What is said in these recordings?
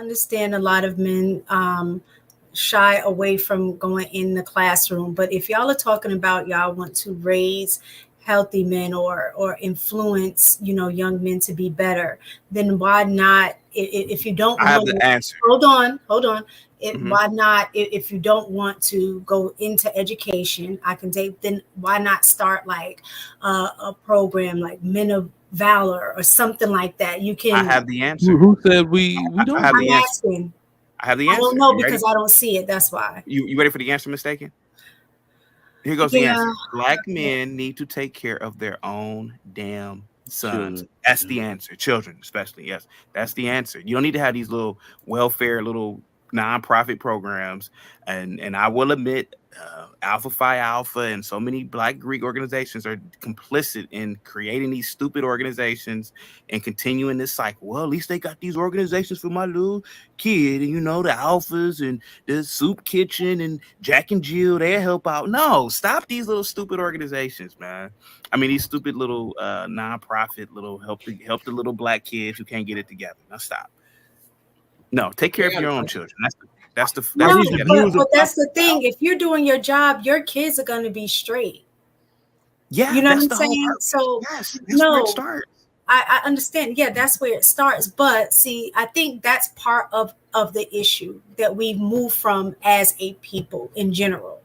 understand a lot of men shy away from going in the classroom, but if y'all are talking about y'all want to raise healthy men or influence, young men to be better, then why not? If you don't I have want, the answer. hold on. Mhm. Why not? If you don't want to go into education, I can take. Then why not start like a program like Men of Valor or something like that? You I can. have the answer. Who said we I don't? have I'm the answer. asking. I have the I don't answer. know You ready? because I don't see it. That's why. You ready for the answer, mistaken? Here goes the Yeah. answer. Black men need to take care of their own damn sons. Children. That's the answer. Children, especially. Yes, that's the answer. You don't need to have these little welfare, little nonprofit programs. And I will admit, Alpha Phi Alpha and so many Black Greek organizations are complicit in creating these stupid organizations and continuing this cycle. Well, at least they got these organizations for my little kid, and the Alphas and the Soup Kitchen and Jack and Jill, they help out. No, stop these little stupid organizations, man. I mean, these stupid little nonprofit little help the little Black kids who can't get it together. Now stop. No, take care of your own children. That's No, these the views but of that's the thing. If you're doing your job, your kids are going to be straight. yeah. You know what That's I'm the whole saying? purpose. So Yes, that's where it no, starts. I understand. Yeah, that's where it starts. But see, I think that's part of the issue that we've moved from as a people in general,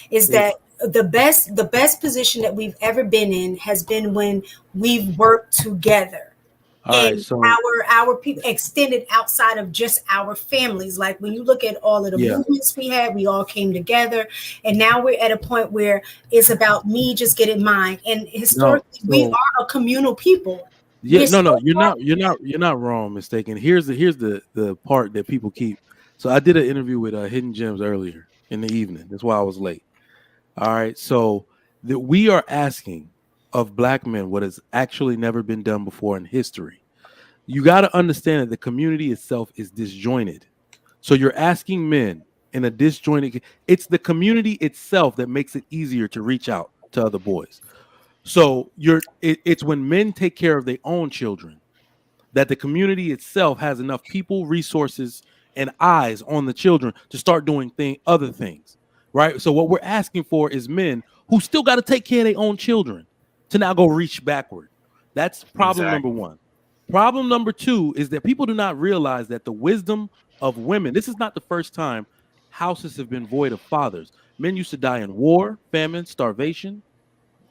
is that the best position that we've ever been in has been when we've worked together. all right. And So our people extended outside of just our families. Like when you look at all of the yeah, movements we had, we all came together, and now we're at a point where it's about me just getting mine. And no. historically, we So are a communal people. yeah, We're no, so you're not wrong, mistaken. Here's the part that people keep. So I did an interview with Hidden Gems earlier in the evening. That's why I was late. All right, so that we are asking of Black men what has actually never been done before in history. You got to understand that the community itself is disjointed. So you're asking men in a disjointed. It's the community itself that makes it easier to reach out to other boys. So it's when men take care of their own children that the community itself has enough people, resources, and eyes on the children to start doing other things, right? So what we're asking for is men who still got to take care of their own children to now go reach backward. That's problem number Exactly. one. Problem number two is that people do not realize that the wisdom of women. This is not the first time houses have been void of fathers. Men used to die in war, famine, starvation,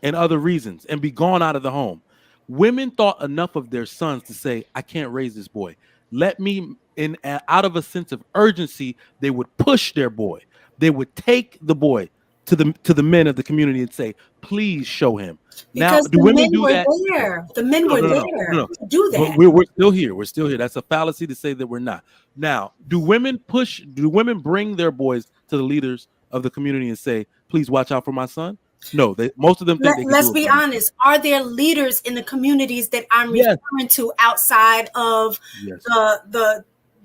and other reasons and be gone out of the home. Women thought enough of their sons to say, I can't raise this boy. Let me in out of a sense of urgency, they would push their boy. They would take the boy to the men of the community and say, please show him. Now, because do the women men do were that? there. The men No, were no, no, no, there no. to do But that. we're still here. We're still here. That's a fallacy to say that we're not. Now, do women bring their boys to the leaders of the community and say, please watch out for my son? No, most of them think they can Let's do it be for themselves. honest. Are there leaders in the communities that I'm Yes, referring to outside of yes.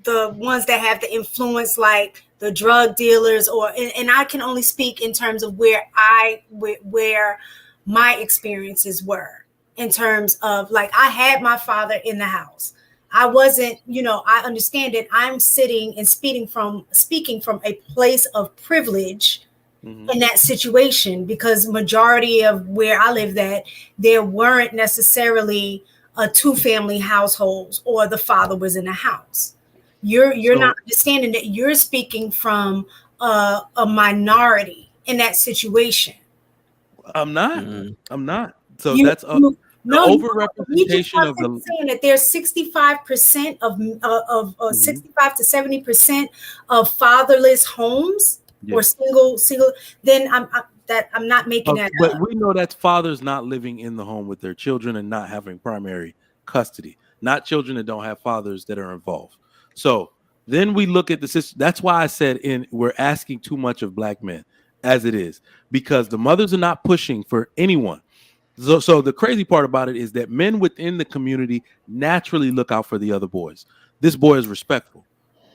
the ones that have the influence, like the drug dealers, and I can only speak in terms of where my experiences were, in terms of, like, I had my father in the house. I wasn't, I understand it. I'm sitting and speaking from a place of privilege in that situation, because majority of where I lived at, there weren't necessarily a two-family households or the father was in the house. You're So not understanding that you're speaking from a minority in that situation. I'm not. Mhm. I'm not. So You, that's you the no, you just overrepresentation got of to the. saying that there's 65% of Mhm. 65 to 70% of fatherless homes or Yeah. single. Then I'm not making that But up. we know that fathers not living in the home with their children and not having primary custody, not children that don't have fathers that are involved. So then we look at the system. That's why I said we're asking too much of Black men as it is, because the mothers are not pushing for anyone. So the crazy part about it is that men within the community naturally look out for the other boys. This boy is respectful.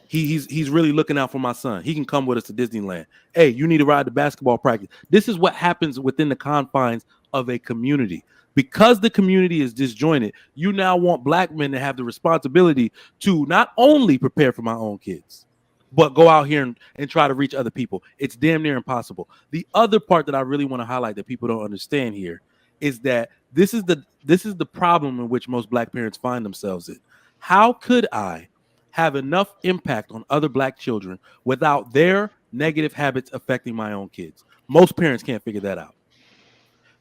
He's really looking out for my son. He can come with us to Disneyland. Hey, you need to ride the basketball practice. This is what happens within the confines of a community. Because the community is disjointed, you now want black men to have the responsibility to not only prepare for my own kids, but go out here and try to reach other people. It's damn near impossible. The other part that I really want to highlight that people don't understand here is that this is the problem in which most black parents find themselves in. How could I have enough impact on other black children without their negative habits affecting my own kids? Most parents can't figure that out.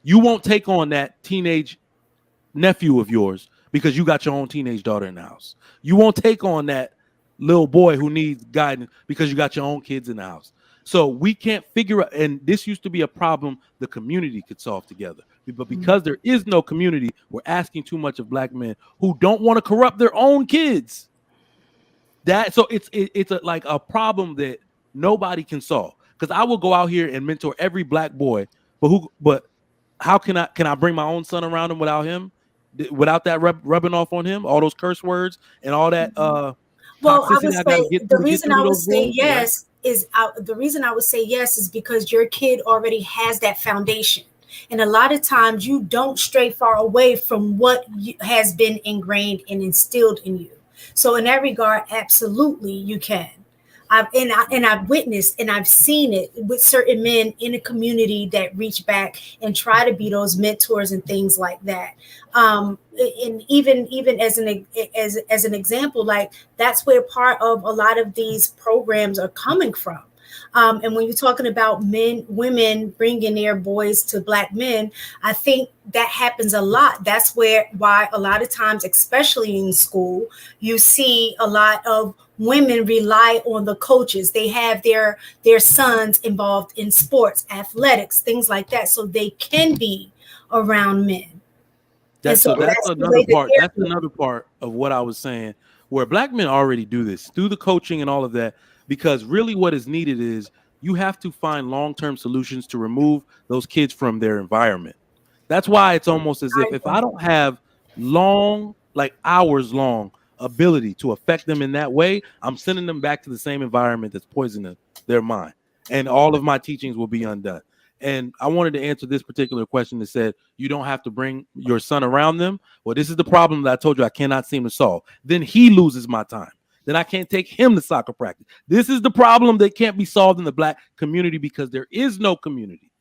You won't take on that teenage nephew of yours because you got your own teenage daughter in the house. You won't take on that little boy who needs guidance because you got your own kids in the house. So we can't figure out, and this used to be a problem the community could solve together. But because there is no community, we're asking too much of black men who don't want to corrupt their own kids. It's like a problem that nobody can solve. Because I will go out here and mentor every black boy, but how can I bring my own son around him without that rubbing off on him, all those curse words and all that well, I toxicity would I got to say get the through to get reason through I to would those say boys? yes is the reason I would say yes is because your kid already has that foundation. And a lot of times you don't stray far away from what has been ingrained and instilled in you. So in that regard, absolutely you can. I've witnessed and I've seen it with certain men in the community that reach back and try to be those mentors and things like that. And even as an example, like that's where part of a lot of these programs are coming from. And when you're talking about women bringing their boys to black men, I think that happens a lot. That's why a lot of times, especially in school, you see a lot of women rely on the coaches. They have their sons involved in sports, athletics, things like that, so they can be around men. That's So that's the another way that part. they're That's another part of what I was saying, where black men already do this through the coaching and all of that. Because really, what is needed is you have to find long-term solutions to remove those kids from their environment. That's why it's almost as if I don't have like hours long ability to affect them in that way, I'm sending them back to the same environment that's poisoning their mind, and all of my teachings will be undone. And I wanted to answer this particular question that said, you don't have to bring your son around them. Well, this is the problem that I told you I cannot seem to solve. Then he loses my time. Then I can't take him to soccer practice. This is the problem that can't be solved in the black community because there is no community,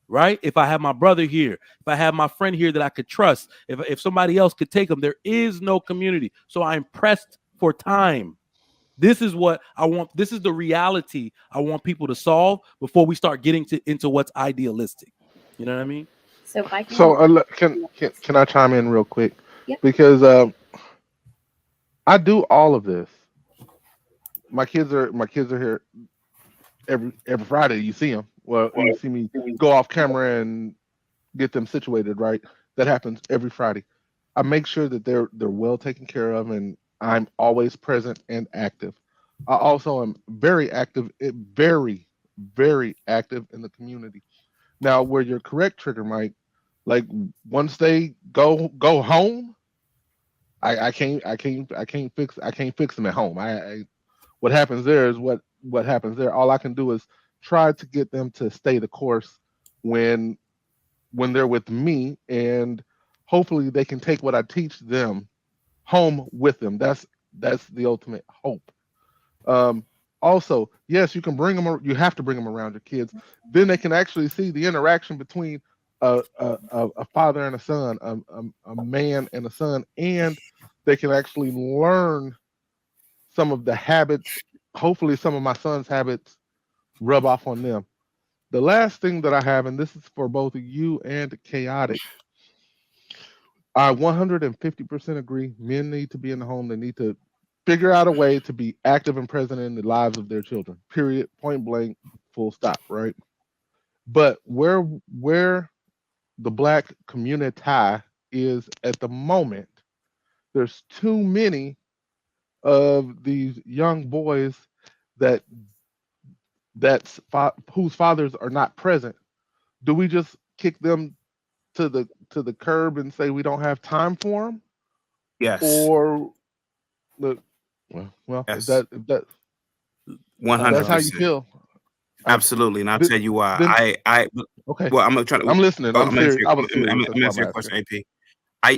right? If I have my brother here, if I have my friend here that I could trust, if somebody else could take him, there is no community. So I'm pressed for time. This is what I want. This is the reality I want people to solve before we start getting into what's idealistic. You know what I mean? So if I can, Can I chime in real quick? Yep. Because I do all of this. My kids are here every Friday. You see them. Well, you see me go off camera and get them situated. Right. That happens every Friday. I make sure that they're well taken care of, and I'm always present and active. I also am very active, very active in the community. Now, where you're correct, Trigger Mike, like once they go home, I can't fix them at home. What happens there is what happens there. All I can do is try to get them to stay the course when they're with me, and hopefully they can take what I teach them home with them. That's the ultimate hope. Also, yes, you can bring them. You have to bring them around your kids. Then they can actually see the interaction between a father and a son, a man and a son, and they can actually learn some of the habits. Hopefully, some of my son's habits rub off on them. The last thing that I have, and this is for both you and Chaotic, I 150% agree. Men need to be in the home. They need to figure out a way to be active and present in the lives of their children. Period. Point blank. Full stop. Right. But where the black community is at the moment, there's too many of these young boys that whose fathers are not present. Do we just kick them to the curb and say we don't have time for them? Yes. Or look, well, Yes. if that's how you 100%. feel. Um, Absolutely, and I'll then, tell you why. then okay, Well, I'm gonna try to. I'm listening. I'm I'm gonna answer serious. your, I was serious. I'm That's gonna why answer I'm your asking. question, AP.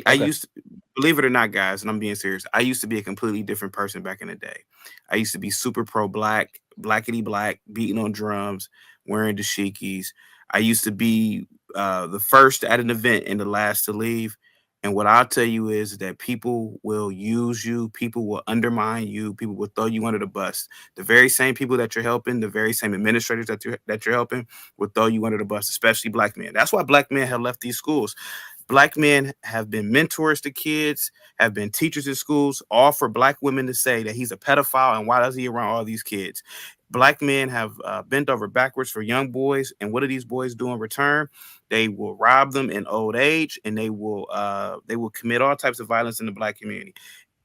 I Okay. used to, believe it or not, guys, and I'm being serious. I used to be a completely different person back in the day. I used to be super pro black, blackety black, beating on drums, wearing dashikis. I used to be the first at an event and the last to leave. And what I'll tell you is that people will use you, people will undermine you, people will throw you under the bus. The very same people that you're helping, the very same administrators that you're helping, will throw you under the bus, especially black men. That's why black men have left these schools. Black men have been mentors to kids, have been teachers in schools, all for black women to say that he's a pedophile and why does he around all these kids? Black men have bent over backwards for young boys, and what do these boys do in return? They will rob them in old age, and they will commit all types of violence in the black community.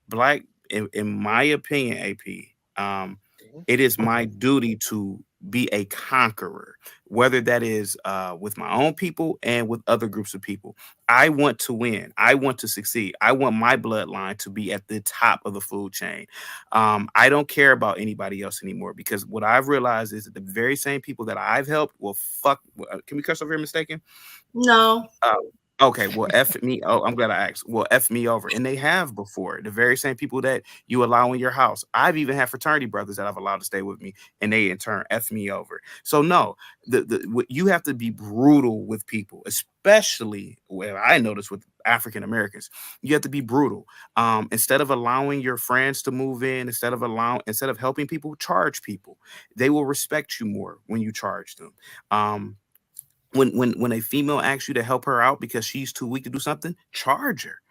Black, in my opinion, AP, Mhm. it is my duty to be a conqueror, whether that is with my own people and with other groups of people. I want to win. I want to succeed. I want my bloodline to be at the top of the food chain. I don't care about anybody else anymore because what I've realized is that the very same people that I've helped will fuck. Can we curse over here, mistaken? No. Uh, okay, well, F me. Oh, I'm glad I asked. Well, F me over. And they have before. The very same people that you allow in your house. I've even had fraternity brothers that I've allowed to stay with me, and they in turn F me over. So, no, you have to be brutal with people, especially where I notice with African Americans. You have to be brutal. Instead of allowing your friends to move in, instead of helping people, charge people. They will respect you more when you charge them. Um, when a female asks you to help her out because she's too weak to do something, charge her.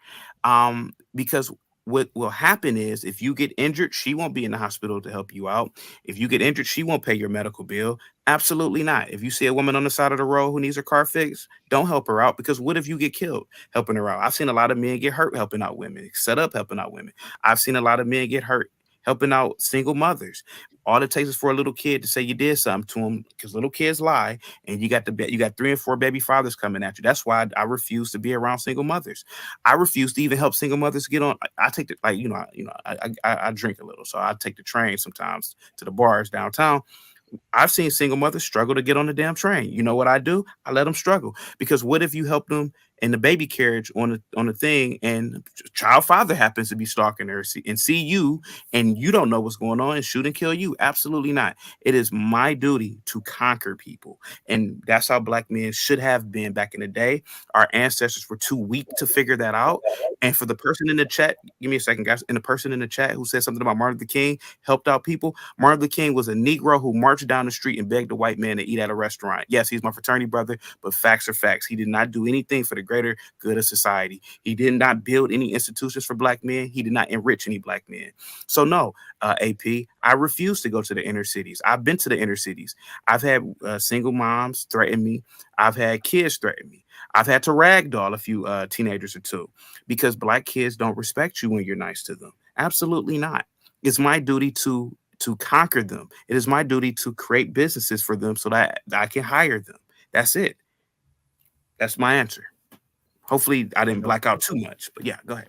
Because what will happen is if you get injured, she won't be in the hospital to help you out. If you get injured, she won't pay your medical bill. Absolutely not. If you see a woman on the side of the road who needs her car fixed, don't help her out because what if you get killed helping her out? I've seen a lot of men get hurt helping out women, set up helping out women. I've seen a lot of men get hurt helping out single mothers. All it takes is for a little kid to say you did something to them because little kids lie, and you got 3 and 4 baby fathers coming at you. That's why I refuse to be around single mothers. I refuse to even help single mothers get on. I take the like I drink a little, so I take the train sometimes to the bars downtown. I've seen single mothers struggle to get on the damn train. You know what I do? I let them struggle because what if you help them in the baby carriage on the thing, and child father happens to be stalking her and see you, and you don't know what's going on and shoot and kill you? Absolutely not. It is my duty to conquer people, and that's how black men should have been back in the day. Our ancestors were too weak to figure that out. And for the person in the chat, give me a second, guys. And the person in the chat who said something about Martin Luther King helped out people. Martin Luther King was a Negro who marched down the street and begged a white man to eat at a restaurant. Yes, he's my fraternity brother, but facts are facts. He did not do anything for the greater good of society. He did not build any institutions for black men. He did not enrich any black men. So no, AP, I refuse to go to the inner cities. I've been to the inner cities. I've had single moms threaten me. I've had kids threaten me. I've had to ragdoll a few teenagers or two because black kids don't respect you when you're nice to them. Absolutely not. It's my duty to conquer them. It is my duty to create businesses for them so that I can hire them. That's it. That's my answer. Hopefully, I didn't black out too much, but yeah, go ahead.